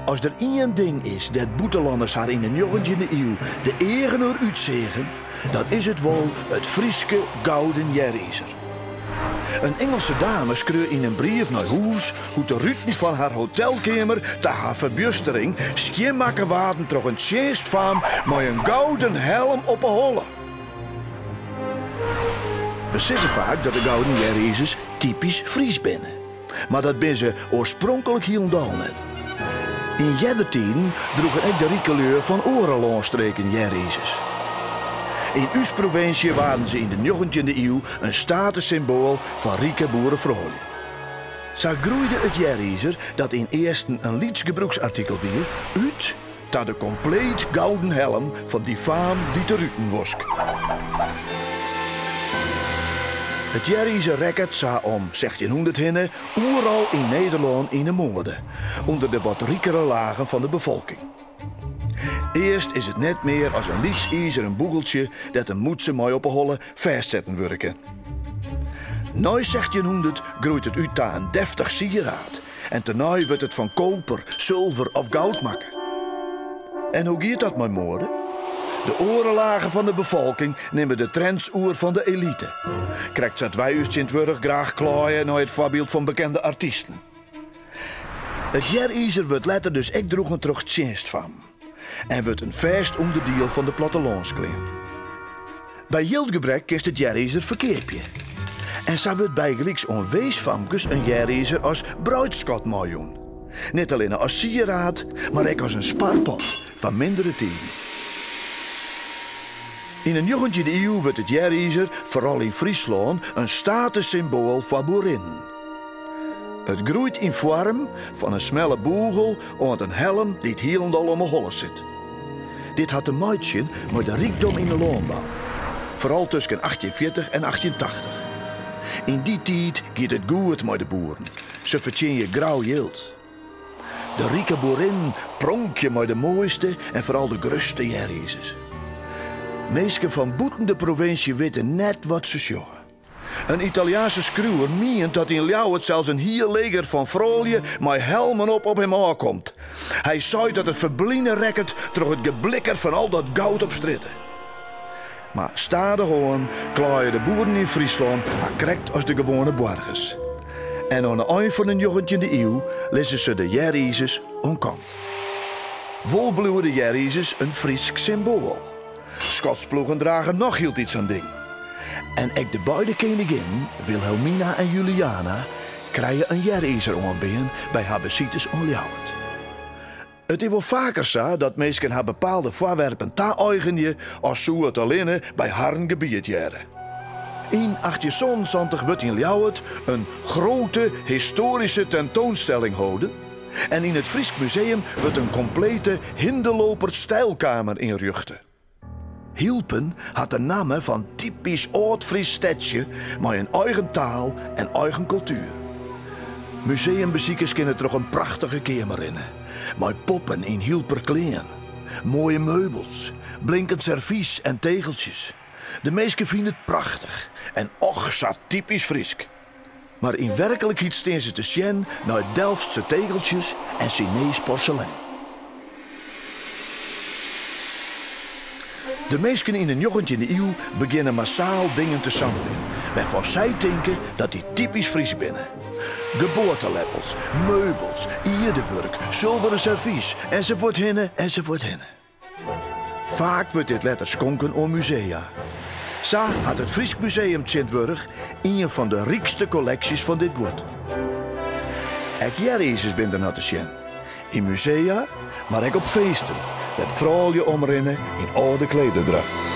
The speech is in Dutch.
Als er één ding is dat buitenlanders haar in de 19e eeuw de egener uitzegen, dan is het wel het Frieske gouden jerryzer. Een Engelse dame schreeuwt in een brief naar huis hoe de ruiten van haar hotelkamer te haar verbustering schoonmaken waren toch een tjeestfaam met een gouden helm op een holle. We zeggen vaak dat de gouden jerryzers typisch Fries binnen. Maar dat ben ze oorspronkelijk helemaal net. In jeddertien droegen ook de rikeleur van Orenloonstreken jerryzers. In uw provincie waren ze in de 19e eeuw een statussymbool van rieke boerenvrouwen. Zo groeide het jerryzer, dat in eerste een lietsgebruiksartikel weer, uit tot de compleet gouden helm van die faam die te ruten wosk. Het jerryzer record zou om 1600 hinnen overal in Nederland in de mode, onder de wat riekere lagen van de bevolking. Eerst is het net meer als een lietsijzeren boegeltje dat een moedse mooi op een holle vastzetten werken. Na 1600 groeit het uit tot een deftig sieraad en daarna wordt het van koper, zilver of goud maken. En hoe gaat dat met mode? De orenlagen van de bevolking nemen de trends oer van de elite. Krijgt ze 2020 graag klaaien naar het voorbeeld van bekende artiesten. Het jerryzer wordt later dus ook droegen terug tjenst van. En wordt een vast onderdeel van de plattelandskleding. Bij jildgebrek is het jerryzer verkeerpje. En zo wordt bij gelijks onweesfamkes een jerryzer als bruidschat maaien. Niet alleen als sieraad, maar ook als een spaarpot van mindere tijden. In de 19e eeuw wordt het jerryzer, vooral in Friesland, een statussymbool van boerinnen. Het groeit in vorm van een smelle boegel aan een helm die het helemaal om een holle zit. Dit had te maken met de rijkdom in de landbouw. Vooral tussen 1840 en 1880. In die tijd gaat het goed met de boeren. Ze verdienen grauw yield. De rijke boerin pronkje met de mooiste en vooral de grootste jerryzers. Mensen van buiten de provincie weten net wat ze zeggen. Een Italiaanse schroever meent dat in Ljouwert zelfs een heel leger van vrouwen met helmen op hem aankomt. Hij zei dat het verblinden rekkert door het geblikker van al dat goud op stritten. Maar stadig gewoon klaaien de boeren in Friesland haar krekt als de gewone burgers. En aan het eind van de 19e eeuw lezen ze de jerryzers onkant. Vol bleven de jerryzers een Friesk symbool. Schotsploegen dragen nog heel iets aan ding. En ook de beide koninginnen, Wilhelmina en Juliana, krijgen een jerryzer aanbeen bij haar besitters in Ljouwert. Het is wel vaker zo dat mensen haar bepaalde voorwerpen ta-eigenen als zo het alleen bij haar gebied jaren. In 1870 wordt in Ljouwert een grote historische tentoonstelling gehouden. En in het Friesk Museum wordt een complete hinderloper-stijlkamer inrichten. Hielpen had de naam van typisch Oud-Fries stadje met een eigen taal en eigen cultuur. Museumbezoekers kunnen er een prachtige kamer in. Met poppen in Hielper kleding, mooie meubels, blinkend servies en tegeltjes. De meesten vinden het prachtig en och, zo typisch Friesk. Maar in werkelijkheid staan ze te zien naar Delftse tegeltjes en Chinees porselein. De mensen in de 19e eeuw beginnen massaal dingen te samelen, waarvan zij denken dat die typisch Fries binnen. Geboorteleppels, meubels, ierdewerk, zilveren servies, enzovoort hinnen, enzovoort hinnen. Vaak wordt dit letter schonken aan musea. Zo had het Friesk Museum Sint-Wurg een van de rijkste collecties van dit woord. Ook jerryzers binnen naar te zien. In musea, maar ook op feesten. Dat vrouwen omrennen in oude klederdracht.